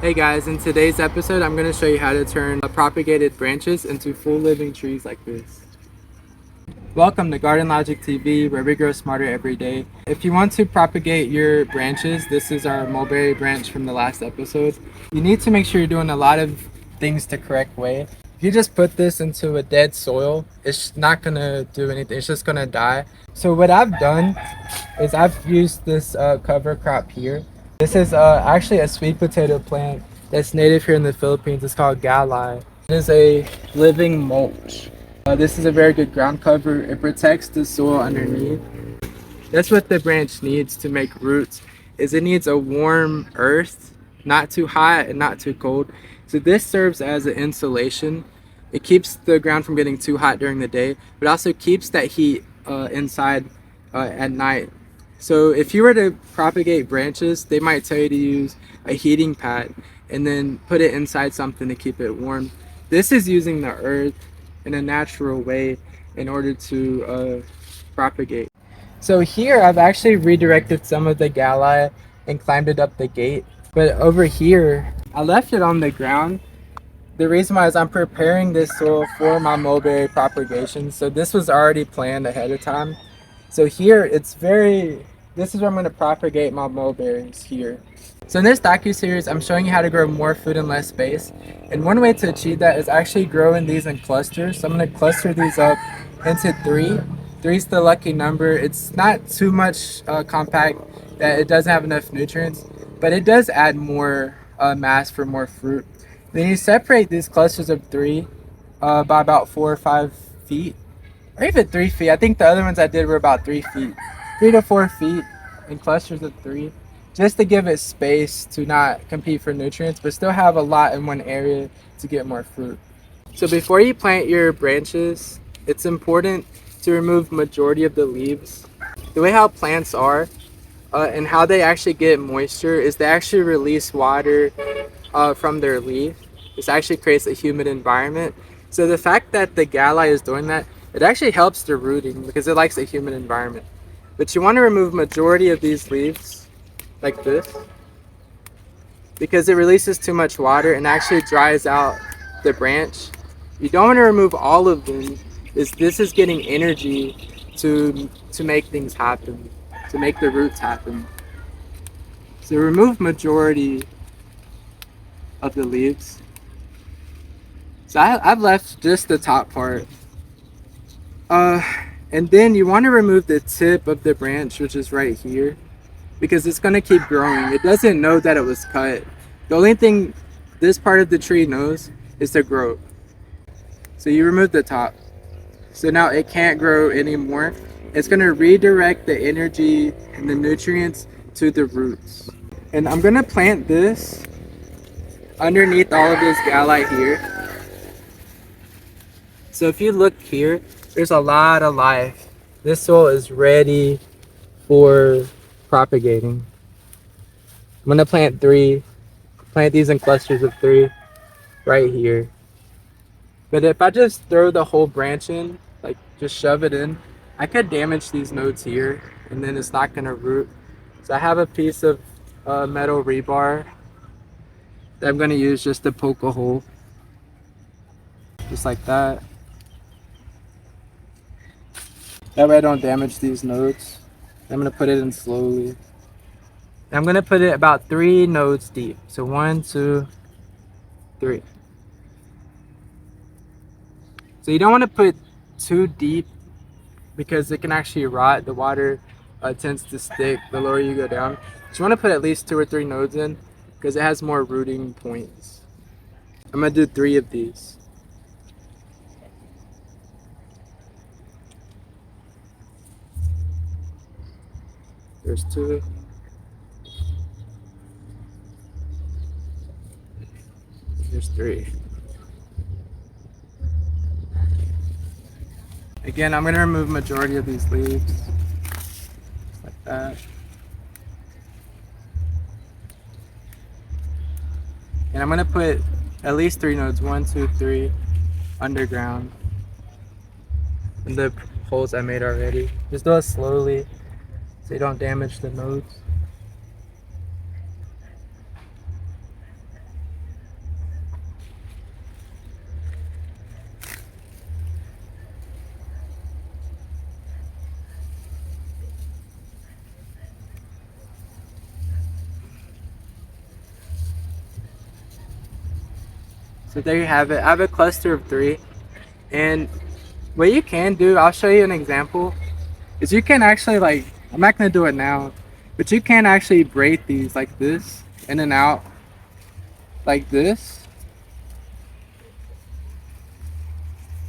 Hey guys, in today's episode I'm going to show you how to turn propagated branches into full living trees like this. Welcome to Garden Logic TV, where we grow smarter every day. If you want to propagate your branches, this is our mulberry branch from the last episode. You need to make sure you're doing a lot of things the correct way. If you just put this into a dead soil, it's not going to do anything, it's just going to die. So what I've done is I've used this cover crop here. This is actually a sweet potato plant that's native here in the Philippines. It's called galai. It is a living mulch. This is a very good ground cover. It protects the soil underneath. That's what the branch needs to make roots, is it needs a warm earth, not too hot and not too cold. So this serves as an insulation. It keeps the ground from getting too hot during the day, but also keeps that heat inside at night. So if you were to propagate branches, they might tell you to use a heating pad and then put it inside something to keep it warm. This is using the earth in a natural way in order to propagate. So here I've actually redirected some of the galli and climbed it up the gate. But over here, I left it on the ground. The reason why is I'm preparing this soil for my mulberry propagation. So this was already planned ahead of time. So here this is where I'm going to propagate my mulberries here. So in this docu-series, I'm showing you how to grow more food in less space. And one way to achieve that is actually growing these in clusters. So I'm going to cluster these up into three. Three's the lucky number. It's not too much compact that it doesn't have enough nutrients, but it does add more mass for more fruit. Then you separate these clusters of three by about 4 or 5 feet, or even 3 feet. I think the other ones I did were about 3 feet, 3 to 4 feet in clusters of three, just to give it space to not compete for nutrients, but still have a lot in one area to get more fruit. So before you plant your branches, it's important to remove majority of the leaves. The way how plants are and how they actually get moisture is they actually release water from their leaf. This actually creates a humid environment. So the fact that the galli is doing that, it actually helps the rooting because it likes a humid environment. But you want to remove majority of these leaves like this because it releases too much water and actually dries out the branch. You don't want to remove all of them, this is getting energy to make things happen, to make the roots happen. So remove majority of the leaves. So I've left just the top part. And then you want to remove the tip of the branch, which is right here, because it's going to keep growing. It doesn't know that it was cut. The only thing this part of the tree knows is to grow. So you remove the top. So now it can't grow anymore. It's going to redirect the energy and the nutrients to the roots. And I'm going to plant this underneath all of this galli here. So if you look here, there's a lot of life. This soil is ready for propagating. I'm going to plant these in clusters of 3 right here. But if I just throw the whole branch in, like just shove it in, I could damage these nodes here and then it's not going to root. So I have a piece of metal rebar that I'm going to use just to poke a hole. Just like that. That way I don't damage these nodes. I'm going to put it in slowly. I'm going to put it about 3 nodes deep. So 1, 2, 3. So you don't want to put too deep because it can actually rot. The water tends to stick the lower you go down. So you want to put at least 2 or 3 nodes in because it has more rooting points. I'm going to do 3 of these. There's 2. There's 3. Again, I'm going to remove majority of these leaves. Just like that. And I'm going to put at least 3 nodes, 1, 2, 3, underground in the holes I made already. Just do it slowly so you don't damage the nodes. So there you have it. I have a cluster of 3. And what you can do, I'll show you an example, is you can actually like, I'm not gonna do it now, but you can actually braid these like this, in and out, like this.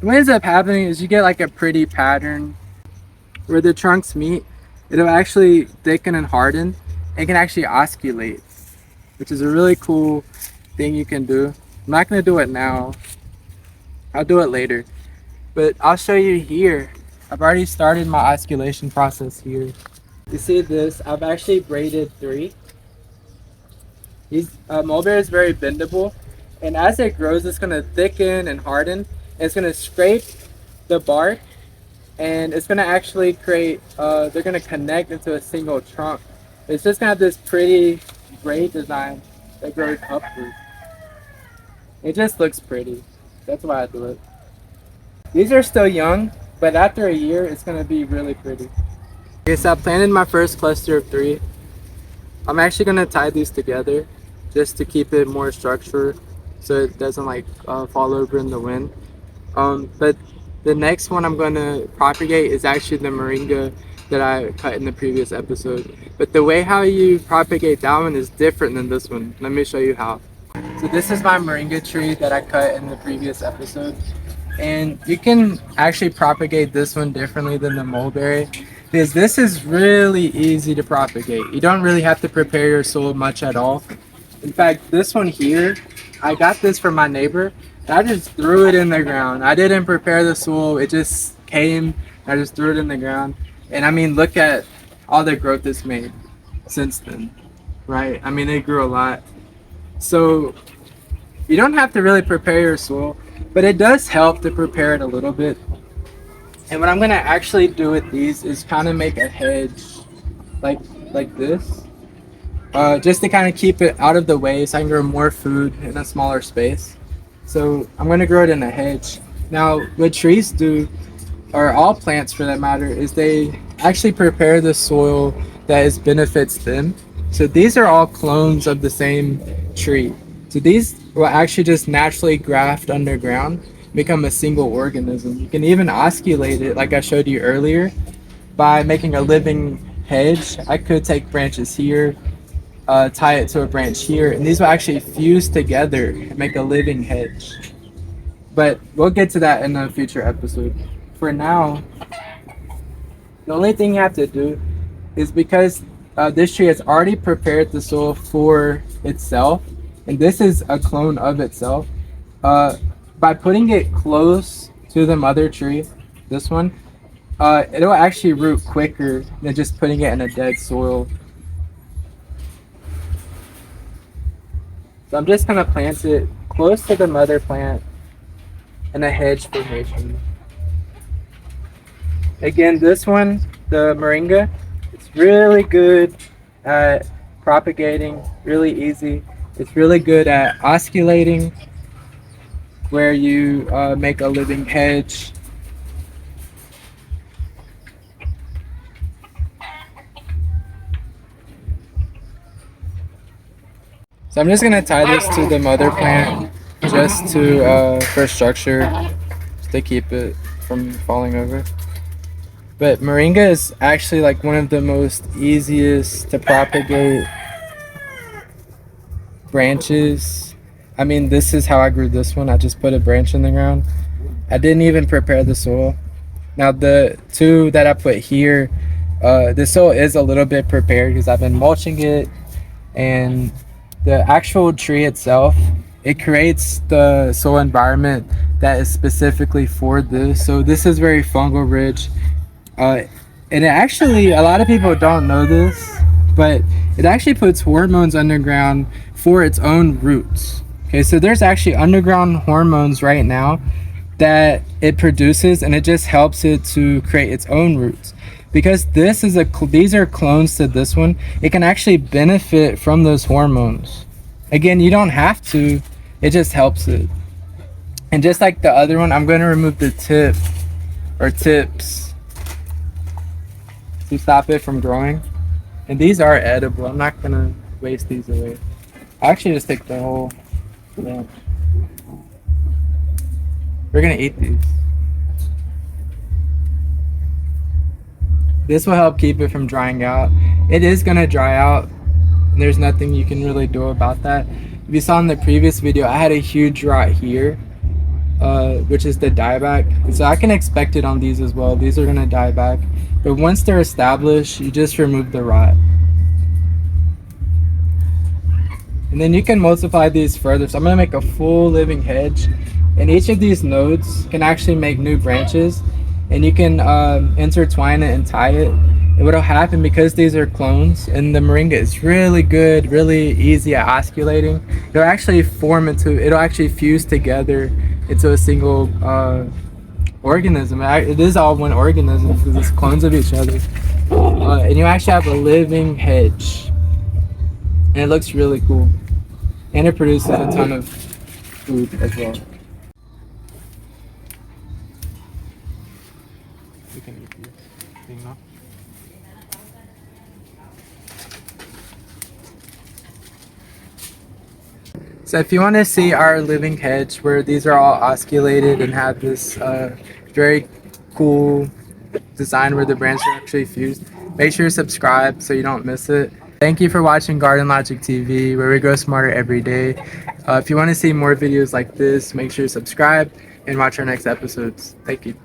What ends up happening is you get like a pretty pattern where the trunks meet. It'll actually thicken and harden. It can actually osculate, which is a really cool thing you can do. I'm not gonna do it now. I'll do it later. But I'll show you here. I've already started my osculation process here. You see this? I've actually braided 3. These mulberry is very bendable, and as it grows, it's gonna thicken and harden. It's gonna scrape the bark, and it's gonna actually create. They're gonna connect into a single trunk. It's just gonna have this pretty braid design that grows upward. It just looks pretty. That's why I do it. These are still young, but after a year, it's gonna be really pretty. Okay, so I planted my first cluster of 3. I'm actually gonna tie these together just to keep it more structured so it doesn't like fall over in the wind. But the next one I'm gonna propagate is actually the Moringa that I cut in the previous episode. But the way how you propagate that one is different than this one. Let me show you how. So this is my Moringa tree that I cut in the previous episode. And you can actually propagate this one differently than the mulberry, because this is really easy to propagate. You don't really have to prepare your soil much at all. In fact, this one here, I got this from my neighbor, and I just threw it in the ground. I didn't prepare the soil, it just came, I just threw it in the ground. And I mean, look at all the growth it's made since then, right? I mean, it grew a lot. So you don't have to really prepare your soil, but it does help to prepare it a little bit. And what I'm gonna actually do with these is kind of make a hedge like this, just to kind of keep it out of the way so I can grow more food in a smaller space. So I'm gonna grow it in a hedge. Now what trees do, or all plants for that matter, is they actually prepare the soil that is benefits them. So these are all clones of the same tree. So these will actually just naturally graft underground, become a single organism. You can even osculate it like I showed you earlier by making a living hedge. I could take branches here, tie it to a branch here, and these will actually fuse together and make a living hedge. But we'll get to that in a future episode. For now, the only thing you have to do is, because this tree has already prepared the soil for itself, and this is a clone of itself, by putting it close to the mother tree, this one, it'll actually root quicker than just putting it in a dead soil. So I'm just gonna plant it close to the mother plant in a hedge formation. Again, this one, the Moringa, it's really good at propagating, really easy. It's really good at osculating, where you make a living hedge. So I'm just gonna tie this to the mother plant just to for structure, just to keep it from falling over. But Moringa is actually like one of the most easiest to propagate branches. I mean, this is how I grew this one. I just put a branch in the ground. I didn't even prepare the soil. Now the 2 that I put here, the soil is a little bit prepared because I've been mulching it, and the actual tree itself, it creates the soil environment that is specifically for this. So this is very fungal rich. And it actually, a lot of people don't know this, but it actually puts hormones underground for its own roots. Okay, so there's actually underground hormones right now that it produces, and it just helps it to create its own roots. Because these are clones to this one, it can actually benefit from those hormones. Again, you don't have to, it just helps it. And just like the other one, I'm going to remove the tip or tips to stop it from growing. And these are edible. I'm not going to waste these away. I actually just take the whole branch. We're gonna eat these. This will help keep it from drying out. It is gonna dry out, and there's nothing you can really do about that. If you saw in the previous video, I had a huge rot here, which is the dieback. So I can expect it on these as well. These are gonna die back. But once they're established, you just remove the rot. And then you can multiply these further. So I'm gonna make a full living hedge. And each of these nodes can actually make new branches. And you can intertwine it and tie it. And what'll happen, because these are clones and the Moringa is really good, really easy at osculating, it'll actually it'll actually fuse together into a single organism. It is all one organism because it's clones of each other. And you actually have a living hedge. And it looks really cool. And it produces a ton of food as well. You can eat these. You know? So if you want to see our living hedge where these are all osculated and have this very cool design where the branches are actually fused, make sure to subscribe so you don't miss it. Thank you for watching Garden Logic TV, where we grow smarter every day. If you want to see more videos like this, make sure to subscribe and watch our next episodes. Thank you.